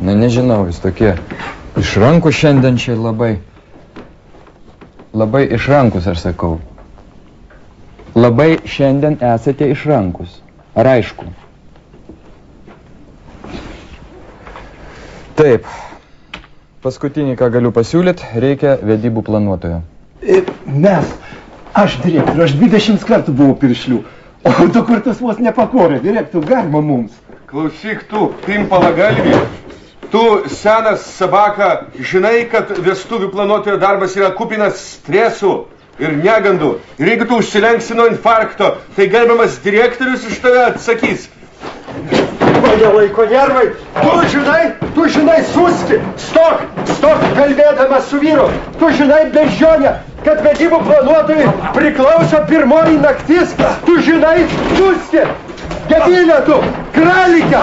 Na, nežinau, jūs tokie išrankus šiandien čia labai išrankus, aš sakau. Labai šiandien esate išrankus. Ar aišku? Taip. Paskutinį, ką galiu pasiūlyti, reikia vedybų planuotojo. Aš direktoriu, aš 20 kartų buvau piršlių, o 2 kartus vos nepakorė. Direktoriu, galima mums. Klausyk tu, pimpalagalvį. Tu, senas sabaka, žinai, kad vestuvių planuotojo darbas yra kupinas stresų ir negandų. Ir jeigu tu užsilenksi nuo infarkto, tai gerbiamas direktorius iš tave atsakys. Mane laiko nervai. Tu žinai, suski. Stok, kalbėdamas su vyru. Tu žinai, bežionė, kad vedybų planuotojai priklauso pirmoji naktis. Tu žinai, suski. Gedilė tu, kralikė.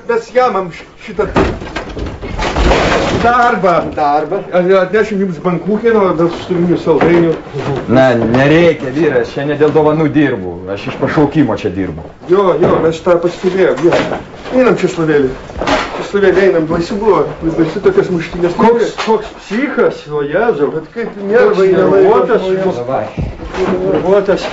Mes jamam šitą darbą. Atnešim jums bankūkino, dėl stuvinių saldainių. Na, nereikia, vyras, šiandien dėl dovanų dirbu. Aš iš pašaukimo čia dirbu. Jo, mes tą pastebėjom. Einam čia slavėlį. Einam, baisi buvo. Baisi tokias muštynės. Koks psichas, o Jėzau. Bet kaip nervai nelaikotas. Nervuotas.